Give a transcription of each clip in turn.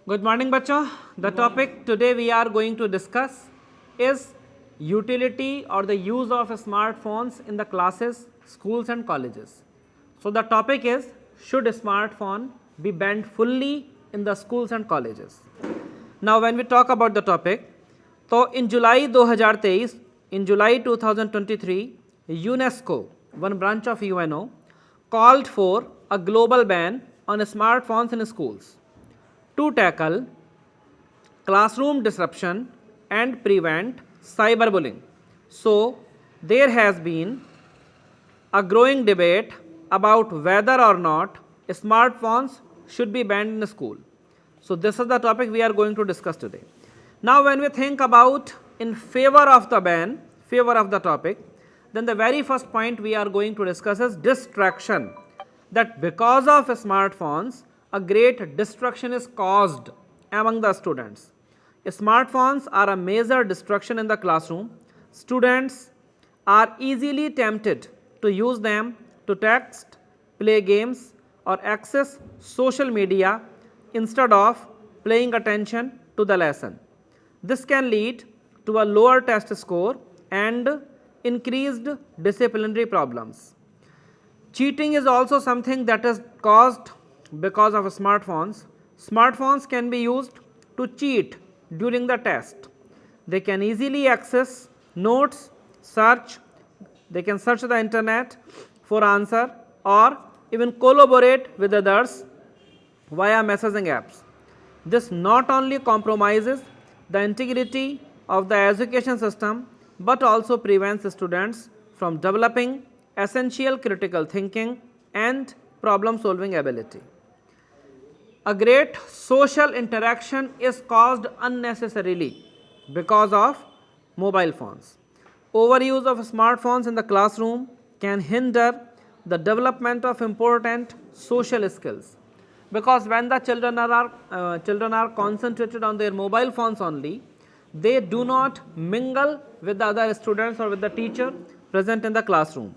Good morning, bachcho. The topic today we are going to discuss is utility or the use of smartphones in the classes, schools and colleges. So the topic is, should smartphone be banned fully in the schools and colleges? Now when we talk about the topic, so in July 2023, in July 2023, UNESCO, one branch of UNO, called for a global ban on smartphones in schools to tackle classroom disruption and prevent cyberbullying. So, there has been a growing debate about whether or not smartphones should be banned in school. So, this is the topic we are going to discuss today. Now, when we think about in favor of the ban, favor of the topic, then the very first point we are going to discuss is distraction. That because of smartphones, a great distraction is caused among the students. Smartphones are a major distraction in the classroom. Students are easily tempted to use them to text, play games, or access social media instead of paying attention to the lesson. This can lead to a lower test score and increased disciplinary problems. Cheating is also something that is caused because of smartphones. Smartphones can be used to cheat during the test. They can easily access notes, they can search the internet for answer or even collaborate with others via messaging apps. This not only compromises the integrity of the education system but also prevents students from developing essential critical thinking and problem solving ability. A great social interaction is caused unnecessarily because of mobile phones. Overuse of smartphones in the classroom can hinder the development of important social skills, because when the children are concentrated on their mobile phones only, they do not mingle with the other students or with the teacher present in the classroom.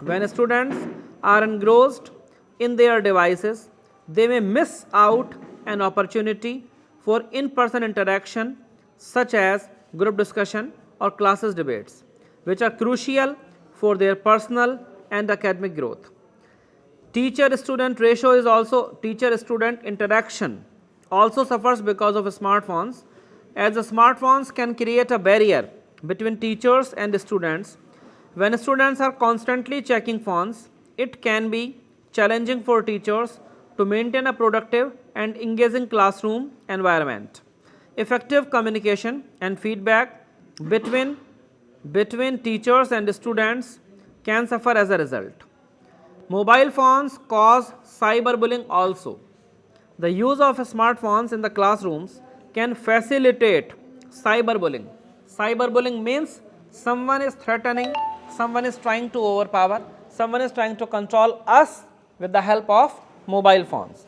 When students are engrossed in their devices, they may miss out an opportunity for in-person interaction such as group discussion or classes debates, which are crucial for their personal and academic growth. Teacher-student interaction also suffers because of smartphones, as the smartphones can create a barrier between teachers and students. When students are constantly checking phones, it can be challenging for teachers to maintain a productive and engaging classroom environment. Effective communication and feedback between teachers and students can suffer as a result. Mobile phones cause cyberbullying also. The use of smartphones in the classrooms can facilitate cyberbullying. Cyberbullying means someone is threatening, someone is trying to overpower, someone is trying to control us with the help of mobile phones.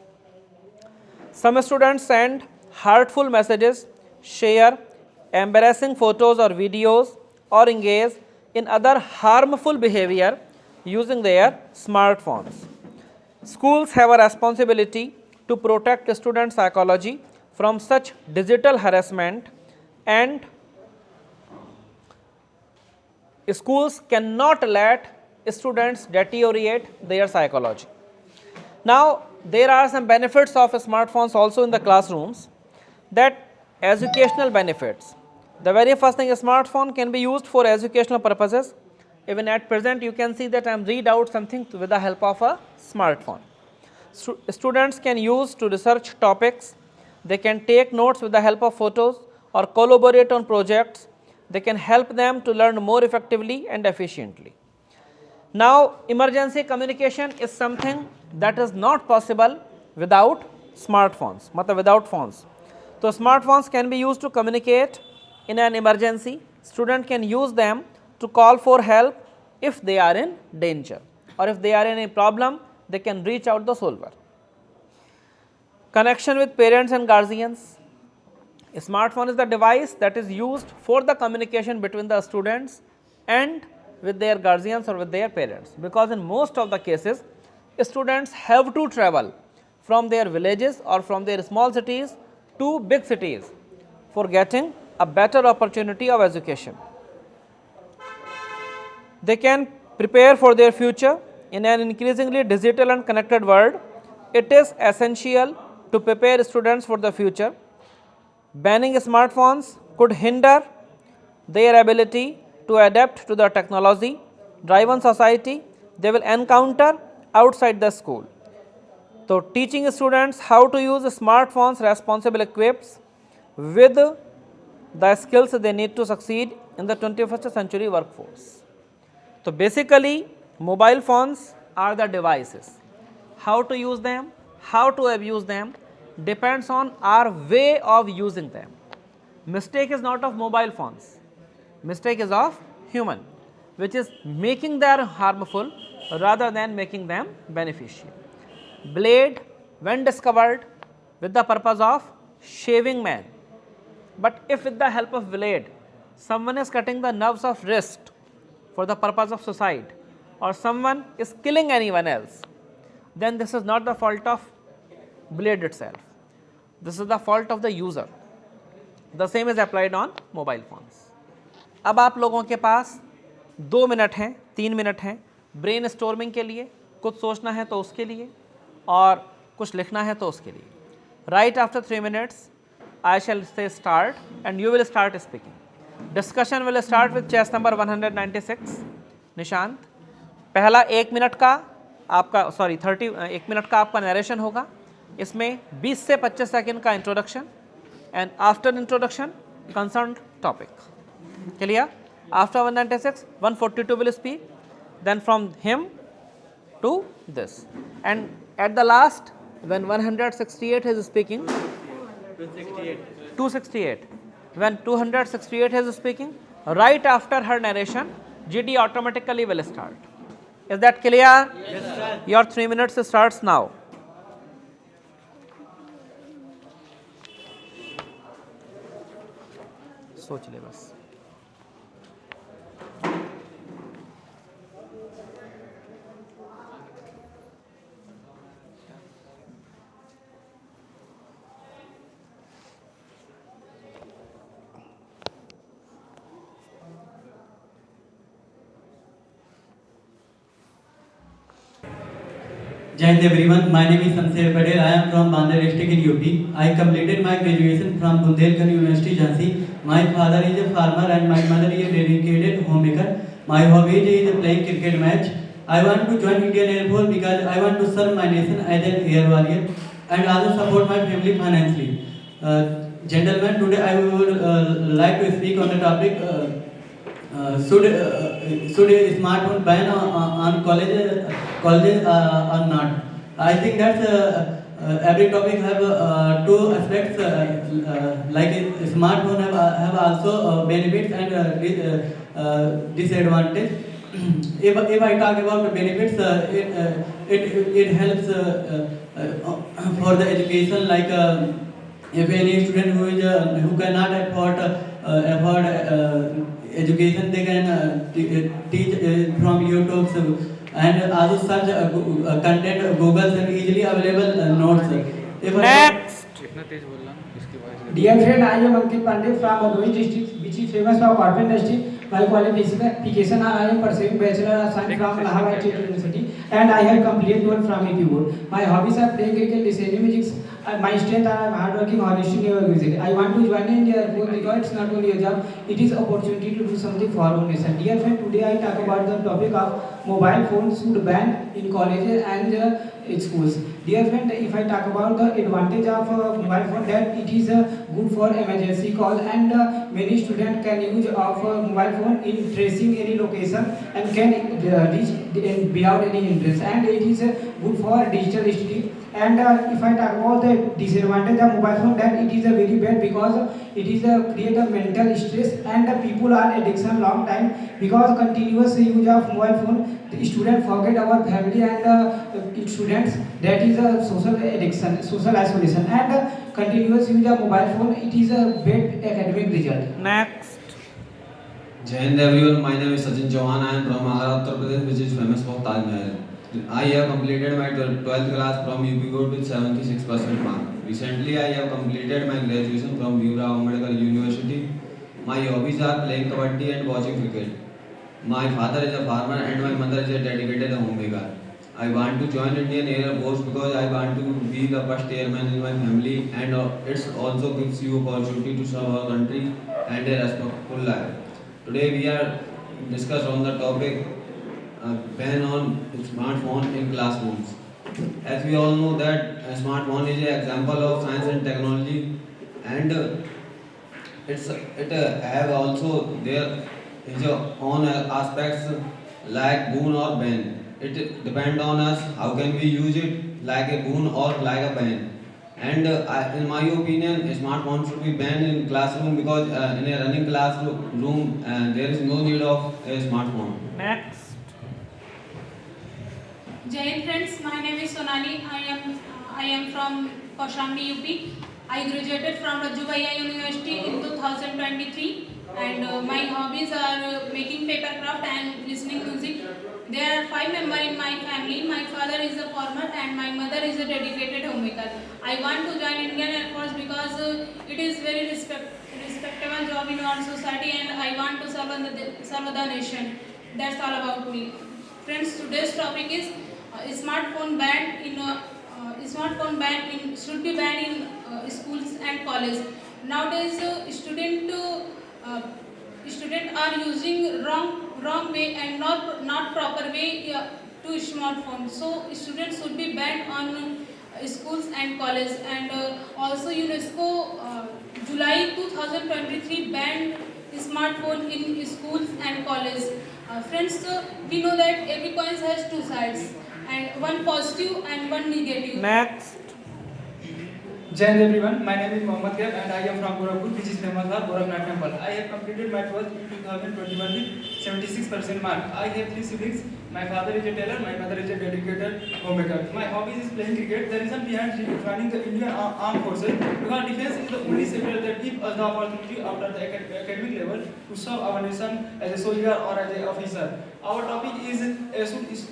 Some students send hurtful messages, share embarrassing photos or videos, or engage in other harmful behavior using their smartphones. Schools have a responsibility to protect student psychology from such digital harassment, and schools cannot let students deteriorate their psychology. Now, there are some benefits of smartphones also in the classrooms, that educational benefits. The very first thing, a smartphone can be used for educational purposes. Even at present, you can see that I am read out something with the help of a smartphone. Students can use to research topics, they can take notes with the help of photos or collaborate on projects. They can help them to learn more effectively and efficiently. Now, emergency communication is something that is not possible without smartphones, without phones. So, smartphones can be used to communicate in an emergency. Student can use them to call for help if they are in danger, or if they are in a problem, they can reach out the solver. Connection with parents and guardians. A smartphone is the device that is used for the communication between the students and with their guardians or with their parents, because in most of the cases students have to travel from their villages or from their small cities two big cities for getting a better opportunity of education. They can prepare for their future in an increasingly digital and connected world. It is essential to prepare students for the future. Banning smartphones could hinder their ability to adapt to the technology-driven society they will encounter outside the school. So, teaching students how to use smartphones responsibly equips with the skills they need to succeed in the 21st century workforce. So, basically mobile phones are the devices. How to use them, how to abuse them depends on our way of using them. Mistake is not of mobile phones, mistake is of human, which is making them harmful rather than making them beneficial. Blade, when discovered with the purpose of shaving man, but if with the help of blade someone is cutting the nerves of wrist for the purpose of suicide, or someone is killing anyone else, then this is not the fault of blade itself, this is the fault of the user. The same is applied on mobile phones. अब आप लोगों के पास 2 minute हैं, 3 minute हैं brain storming के लिए, कुछ सोचना है तो उसके लिए और कुछ लिखना है तो उसके लिए. Right after 3 minutes I shall say start and you will start speaking. Discussion will start with chess number 196. Nishant, पहला 1 मिनट का आपका 1 मिनट का आपका नरेशन होगा. इसमें 20 से 25 सेकंड का introduction and after introduction concern topic. Clear? After 196, 142 will speak, then from him to this, and at the last when 168 is speaking, 268, when 268 is speaking, right after her narration, GD automatically will start. Is that clear? Yes, sir. Your 3 minutes starts now. सोच ले बस. Jai Hind everyone, my name is Samsher Patel. I am from Bandra district in UP. I completed my graduation from Bundelkhand University, Jhansi. My father is a farmer and my mother is a dedicated homemaker. My hobby is playing cricket match. I want to join Indian Air Force because I want to serve my nation as an air warrior and also support my family financially. Gentlemen, today I would like to speak on the topic should a smartphone ban on colleges or not? I think that every topic have two aspects. Like a smartphone have also benefits and disadvantage. If I talk about the benefits, it helps for the education. Like if any student who cannot afford education, they can teach from YouTube and also such content Google and easily available notes. Next. Dear friend, I am Ankit Pandey from Bhadoi district, which is famous for cotton industry. My qualification I am pursuing Bachelor of Science from Allahabad State University, and I have completed 12 from AP board. My hobbies are playing cricket, listening music. My strength are hardworking, honest, never visit. I want to join in India because it's not only a job; it is opportunity to do something for our nation. Dear friend, today I talk about the topic of mobile phones should ban in colleges and schools. Dear friend, if I talk about the advantage of mobile phone, that it is good for emergency call, and many students can use of mobile phone in tracing any location and can reach without any hindrance, and it is good for digital study. And if I talk about the disadvantage of mobile phone, that it is very bad because it is create a mental stress, and people are addiction long time because continuous use of mobile phone. The student forget our family and students, that is a social addiction, social isolation, and continuous use of mobile phone, it is a bad academic result. Next. Jai Hind everyone, my name is Sachin Chauhan. I am from Agra, Uttar Pradesh, which is famous for Taj Mahal. I have completed my 12th class from UP Board with 76% mark. Recently, I have completed my graduation from Bhimrao Ambedkar University. My hobbies are playing kabaddi and watching cricket. My father is a farmer and my mother is a dedicated homemaker. I want to join Indian Air Force because I want to be the first airman in my family, and it also gives you opportunity to serve our country and a respectful life. Today we are discuss on the topic ban on smartphone in classrooms. As we all know that a smartphone is an example of science and technology, and it have also there is own aspects like boon or ban. It depend on us how can we use it like a boon or like a ban. And in my opinion, a smartphone should be banned in classroom because in a running classroom there is no need of a smartphone. Next. Jai Hind friends, my name is Sonali. I am from Kaushambi, UP. I graduated from Raju Bhaiya University in 2023, and my hobbies are making paper craft and listening music. There are 5 members in my family. My father is a farmer and my mother is a dedicated homemaker. I want to join Indian Air Force because it is very respectable job in our society, and I want to serve the nation. That's all about me. Friends, today's topic is smartphone ban should be banned in schools and colleges. Nowadays, students are using wrong way and not proper way to smartphone. So students should be banned on schools and colleges. And also UNESCO July 2023 banned smartphone in schools and colleges. Friends, we know that every coin has two sides, and one positive and one negative. Next. Jai Hind everyone, my name is Mohammad Khair and I am from Gorakhpur, which is famous for Gorakhnath Temple. I have completed my 12th in 2021 with 76% mark. I have 3 siblings. My father is a tailor, my mother is a dedicated homemaker. My hobbies is playing cricket. The reason behind joining the Indian Armed Forces because defense is the only sector that gives us the opportunity after the academic level to serve our nation as a soldier or as an officer. Our topic is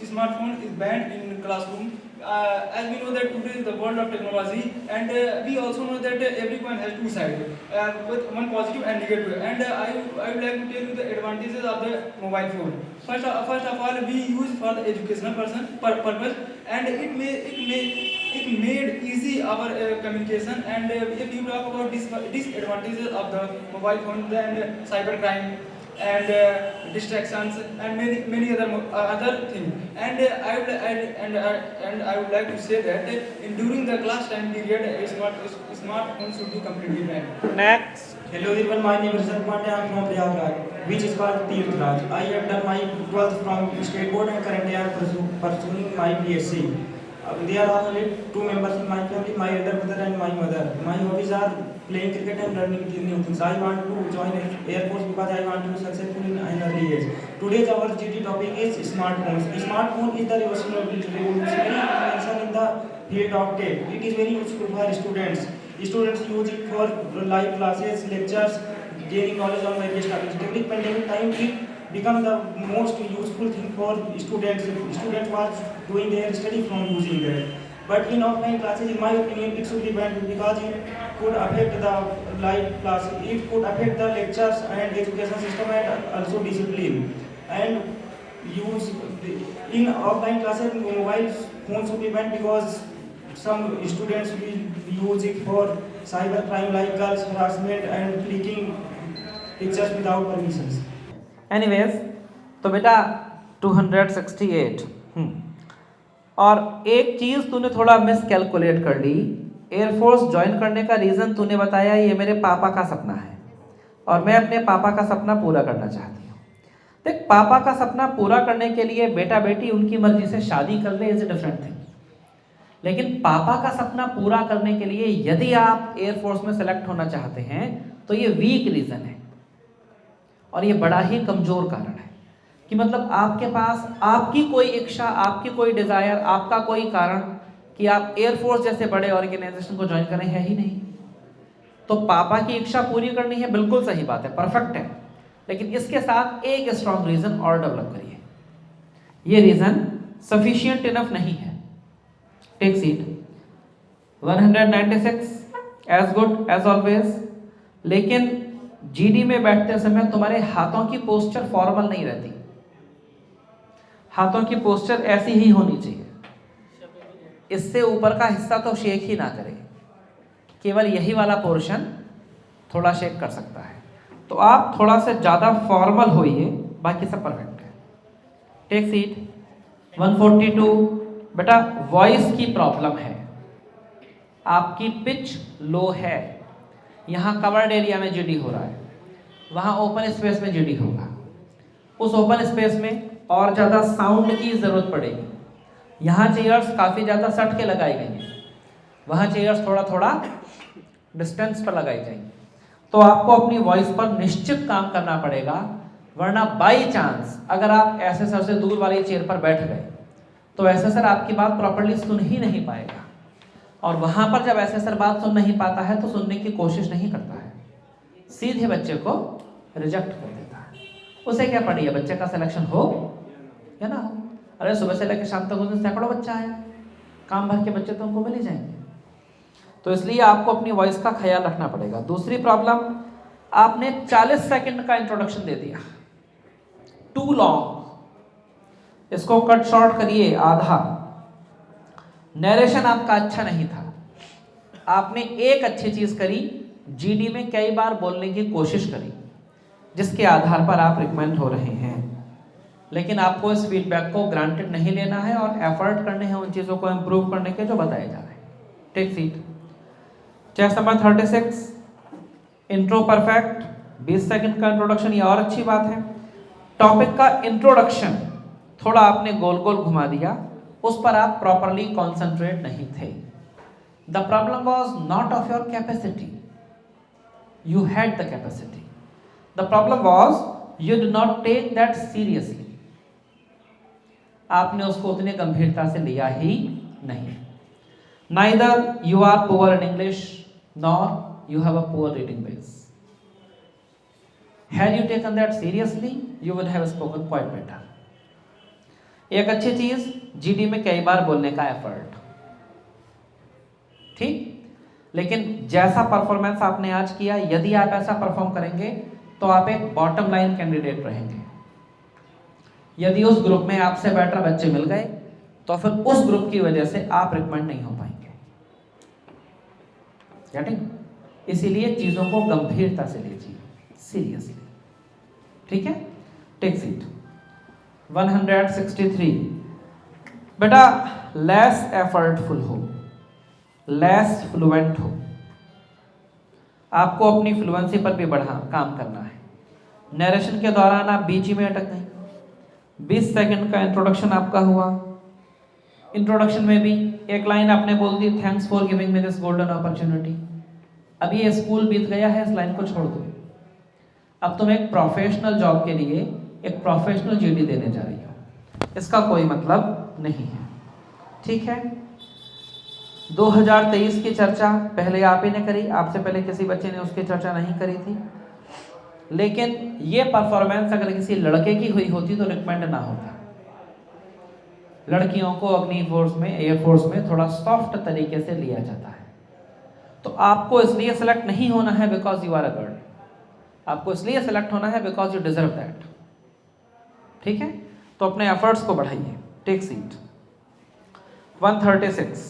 smartphone is banned in classroom. As we know that today is the world of technology, and we also know that every coin has two sides, with one positive and negative. And I would like to tell you the advantages of the mobile phone. First of all, we use for the educational purpose, and it made easy our communication. And if you talk about disadvantages of the mobile phone, then cybercrime and distractions and many other things. And I would like to say that during the class time period, smartphone should be completely banned. Next. Hello everyone, my name is Rishabh Pandey. I am from Prayagraj, which is called Tirth Raj. I have done my 12th from State Board and currently I am pursuing my BSc. There are only 2 members in my family, my elder brother and my mother. My hobbies are playing cricket and learning new things. I want to join Air Force because I want to be successful in an early age. Today's our GT topic is smartphones. Smartphone is the revolutionary invention in the field of tech. It is very useful for students. Students use it for live classes, lectures, gaining knowledge on various topics. During pandemic time, it become the most useful thing for students. Students was doing their study from using that. But in offline classes, in my opinion, it should be banned because it could affect the live class. It could affect the lectures and education system and also discipline. And in offline classes, mobile phones should be banned because some students will use it for cybercrime like girls harassment and clicking pictures without permissions. Anyways, तो बेटा 268 और एक चीज़ तूने थोड़ा miss calculate कर ली। Air force join करने का reason तूने बताया ये मेरे पापा का सपना है और मैं अपने पापा का सपना पूरा करना चाहती हूँ। देख, पापा का सपना पूरा करने के लिए बेटा बेटी उनकी मर्जी से शादी कर ले इज़ ए डिफरेंट थिंग, लेकिन पापा का सपना पूरा करने के लिए यदि आप एयरफोर्स में सेलेक्ट होना चाहते हैं तो ये वीक रीज़न है और ये बड़ा ही कमज़ोर कारण है कि मतलब आपके पास आपकी कोई इच्छा, आपकी कोई डिज़ायर, आपका कोई कारण कि आप एयरफोर्स जैसे बड़े ऑर्गेनाइजेशन को ज्वाइन करें है ही नहीं। तो पापा की इच्छा पूरी करनी है, बिल्कुल सही बात है, परफेक्ट है, लेकिन इसके साथ एक स्ट्रॉन्ग रीज़न और डेवलप करिए। ये रीज़न सफिशिएंट इनफ नहीं है। Take seat. 196 as good as always. लेकिन जीडी में बैठते समय तुम्हारे हाथों की पोस्चर फॉर्मल नहीं रहती, हाथों की पोस्चर ऐसी ही होनी चाहिए, इससे ऊपर का हिस्सा तो शेक ही ना करे, केवल यही वाला पोर्शन थोड़ा शेक कर सकता है। तो आप थोड़ा सा ज़्यादा फॉर्मल होइए, बाकी सब परफेक्ट है। Take seat. 142 बेटा वॉइस की प्रॉब्लम है, आपकी पिच लो है, यहाँ कवर्ड एरिया में जीडी हो रहा है, वहाँ ओपन स्पेस में जीडी होगा। उस ओपन स्पेस में और ज़्यादा साउंड की ज़रूरत पड़ेगी। यहाँ चेयर्स काफ़ी ज़्यादा सट के लगाई गई हैं, वहाँ चेयर्स थोड़ा थोड़ा डिस्टेंस पर लगाई जाएंगी। तो आपको अपनी वॉइस पर निश्चित काम करना पड़ेगा, वरना बाई चांस अगर आप ऐसे सर से दूर वाली चेयर पर बैठ गए तो ऐसे सर आपकी बात प्रॉपर्ली सुन ही नहीं पाएगा, और वहाँ पर जब ऐसे सर बात सुन नहीं पाता है तो सुनने की कोशिश नहीं करता है, सीधे बच्चे को रिजेक्ट कर देता है। उसे क्या पड़ी है, बच्चे का सिलेक्शन हो या ना हो। अरे सुबह से लेकर शाम तक उस दिन सैकड़ों बच्चा आया, काम भर के बच्चे तो उनको मिल ही जाएंगे। तो इसलिए आपको अपनी वॉइस का ख्याल रखना पड़ेगा। दूसरी प्रॉब्लम, आपने 40 सेकंड का इंट्रोडक्शन दे दिया, टू लॉन्ग, इसको कट शॉर्ट करिए आधा। नरेशन आपका अच्छा नहीं था, आपने एक अच्छी चीज करी, जीडी में कई बार बोलने की कोशिश करी, जिसके आधार पर आप रिकमेंड हो रहे हैं। लेकिन आपको इस फीडबैक को ग्रांटेड नहीं लेना है और एफर्ट करने हैं उन चीज़ों को इम्प्रूव करने के जो बताए जा रहे हैं। Take seat. Chess number 36, intro perfect, 20 second का इंट्रोडक्शन, ये और अच्छी बात है। टॉपिक का इंट्रोडक्शन थोड़ा आपने गोल गोल घुमा दिया, उस पर आप प्रॉपरली कॉन्सेंट्रेट नहीं थे। The problem was not of your capacity, you had the capacity, the problem was you did not take that seriously, आपने उसको उतने गंभीरता से लिया ही नहीं। Neither you are poor in English nor you have a poor reading base. Had you taken that seriously, you would have spoken quite better. एक अच्छी चीज, जीडी में कई बार बोलने का एफर्ट, ठीक। लेकिन जैसा परफॉर्मेंस आपने आज किया, यदि आप ऐसा परफॉर्म करेंगे तो आप एक बॉटम लाइन कैंडिडेट रहेंगे। यदि उस ग्रुप में आपसे बेटर बच्चे मिल गए तो फिर उस ग्रुप की वजह से आप रिकमेंड नहीं हो पाएंगे। गेटिंग? इसीलिए चीजों को गंभीरता से लीजिए, सीरियसली, ठीक है। Take seat. 163 बेटा लेस एफर्टफुल हो, लेस फ्लुएंट हो, आपको अपनी फ्लुएंसी पर भी काम करना है। नरेशन के दौरान आप बीच में अटक गए। 20 सेकंड का इंट्रोडक्शन आपका हुआ, इंट्रोडक्शन में भी एक लाइन आपने बोल दी, thanks for giving me this golden opportunity. अब ये स्कूल बीत गया है, इस लाइन को छोड़ दो। अब तुम एक प्रोफेशनल जॉब के लिए एक प्रोफेशनल जीडी देने जा रही हो, इसका कोई मतलब नहीं है, ठीक है। 2023 की चर्चा पहले आप ही ने करी, आपसे पहले किसी बच्चे ने उसकी चर्चा नहीं करी थी। लेकिन ये परफॉर्मेंस अगर किसी लड़के की हुई होती तो रिकमेंड ना होता। लड़कियों को अग्नि फोर्स में, एयरफोर्स में थोड़ा सॉफ्ट तरीके से लिया जाता है। तो आपको इसलिए सेलेक्ट नहीं होना है because you are a girl, आपको इसलिए सेलेक्ट होना है बिकॉज यू डिजर्व दैट, ठीक है। तो अपने एफर्ट्स को बढ़ाइए। Take seat. 136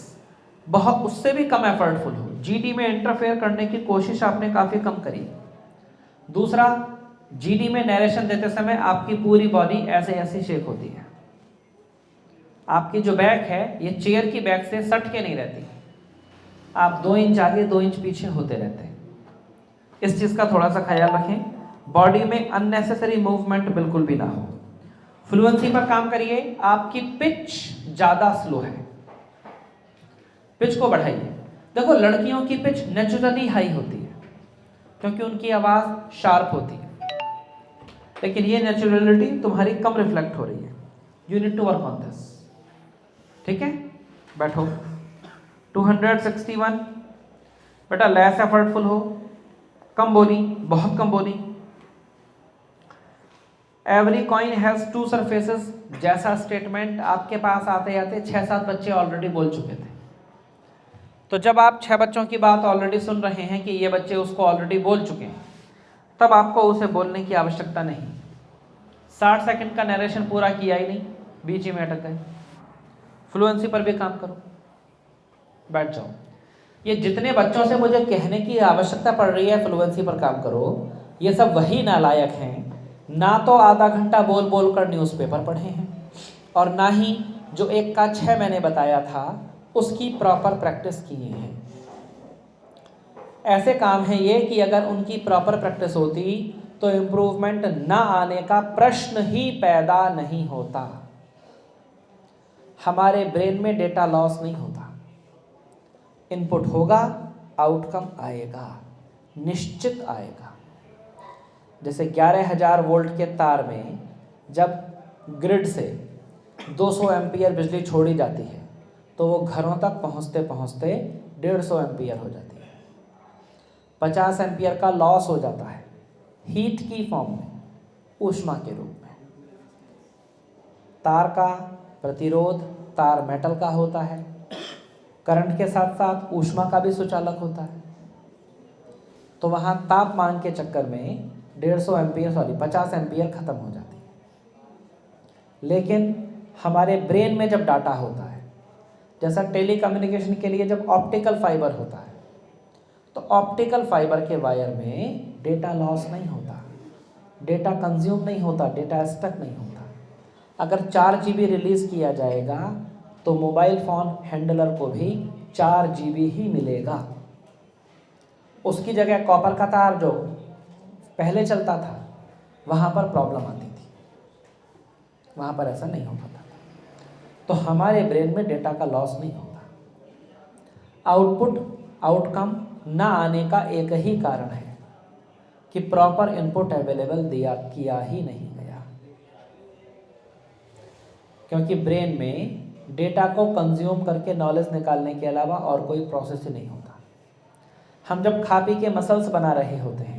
बहुत उससे भी कम एफर्टफुल हो, जीडी में इंटरफेयर करने की कोशिश आपने काफी कम करी। दूसरा, जीडी में नरेशन देते समय आपकी पूरी बॉडी ऐसे ऐसे शेक होती है, आपकी जो बैक है ये चेयर की बैक से सट के नहीं रहती, आप 2 इंच आगे 2 इंच पीछे होते रहते हैं। इस चीज का थोड़ा सा ख्याल रखें, बॉडी में अननेसेसरी मूवमेंट बिल्कुल भी ना हो। फ्लुएंसी पर काम करिए, आपकी पिच ज्यादा स्लो है, पिच को बढ़ाइए। देखो लड़कियों की पिच नेचुरली हाई होती है क्योंकि उनकी आवाज शार्प होती है, लेकिन ये नेचुरलिटी तुम्हारी कम रिफ्लेक्ट हो रही है। You need to work on this, ठीक है। बैठो। 261 बेटा लेस एफर्टफुल हो, कम बोली, बहुत कम बोली। एवरी कॉइन हैज 2 सरफेसेस जैसा स्टेटमेंट आपके पास आते आते 6-7 बच्चे ऑलरेडी बोल चुके थे। तो जब आप 6 बच्चों की बात ऑलरेडी सुन रहे हैं कि ये बच्चे उसको ऑलरेडी बोल चुके हैं, तब आपको उसे बोलने की आवश्यकता नहीं। 60 सेकंड का नरेशन पूरा किया ही नहीं, बीच ही में अटक गए। फ्लुएंसी पर भी काम करो, बैठ जाओ। ये जितने बच्चों से मुझे कहने की आवश्यकता पड़ रही है फ्लुएंसी पर काम करो, ये सब वही नालायक हैं, ना तो आधा घंटा बोल बोल कर न्यूज़पेपर पढ़े हैं और ना ही जो 1 का 6 मैंने बताया था उसकी प्रॉपर प्रैक्टिस किए हैं। ऐसे काम हैं ये कि अगर उनकी प्रॉपर प्रैक्टिस होती तो इम्प्रूवमेंट ना आने का प्रश्न ही पैदा नहीं होता। हमारे ब्रेन में डेटा लॉस नहीं होता, इनपुट होगा, आउटकम आएगा, निश्चित आएगा। जैसे 11,000 वोल्ट के तार में जब ग्रिड से 200 एम्पियर बिजली छोड़ी जाती है तो वो घरों तक पहुंचते पहुंचते 150 एम्पियर हो जाती है। 50 एम्पियर का लॉस हो जाता है हीट की फॉर्म में, ऊष्मा के रूप में। तार का प्रतिरोध तार मेटल का होता है, करंट के साथ साथ ऊष्मा का भी सुचालक होता है। तो वहाँ तापमान के चक्कर में 50 एम्पियर खत्म हो जाती है। लेकिन हमारे ब्रेन में जब डाटा होता है, जैसा टेलीकम्युनिकेशन के लिए जब ऑप्टिकल फाइबर होता है, तो ऑप्टिकल फाइबर के वायर में डेटा लॉस नहीं होता, डेटा कंज्यूम नहीं होता, डेटा स्टक नहीं होता। अगर 4 GB रिलीज़ किया जाएगा तो मोबाइल फ़ोन हैंडलर को भी 4 GB ही मिलेगा। उसकी जगह कॉपर का तार जो पहले चलता था वहाँ पर प्रॉब्लम आती थी, वहाँ पर ऐसा नहीं हो पाता। तो हमारे ब्रेन में डेटा का लॉस नहीं होता। आउटकम ना आने का एक ही कारण है कि प्रॉपर इनपुट अवेलेबल किया ही नहीं गया, क्योंकि ब्रेन में डेटा को कंज्यूम करके नॉलेज निकालने के अलावा और कोई प्रोसेस ही नहीं होता। हम जब खा पी के मसल्स बना रहे होते हैं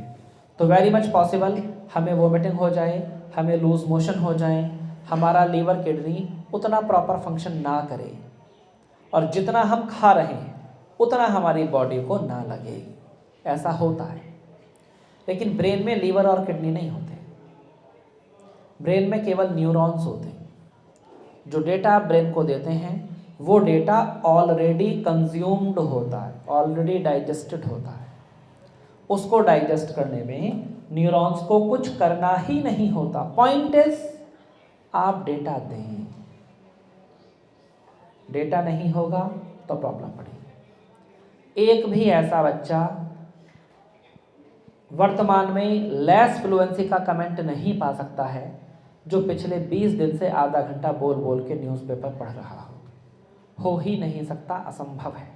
तो वेरी मच पॉसिबल हमें वोमिटिंग हो जाए, हमें लूज मोशन हो जाए, हमारा लीवर किडनी उतना प्रॉपर फंक्शन ना करे और जितना हम खा रहे हैं उतना हमारी बॉडी को ना लगे, ऐसा होता है। लेकिन ब्रेन में लीवर और किडनी नहीं होते, ब्रेन में केवल न्यूरॉन्स होते हैं। जो डेटा आप ब्रेन को देते हैं वो डेटा ऑलरेडी कंज्यूम्ड होता है, ऑलरेडी डाइजेस्टेड होता है। उसको डाइजेस्ट करने में न्यूरॉन्स को कुछ करना ही नहीं होता। पॉइंट इज आप डेटा दें, डेटा नहीं होगा तो प्रॉब्लम पड़ेगी। एक भी ऐसा बच्चा वर्तमान में लेस फ्लुएंसी का कमेंट नहीं पा सकता है जो पिछले 20 दिन से आधा घंटा बोल बोल के न्यूज़पेपर पढ़ रहा हो ही नहीं सकता, असंभव है।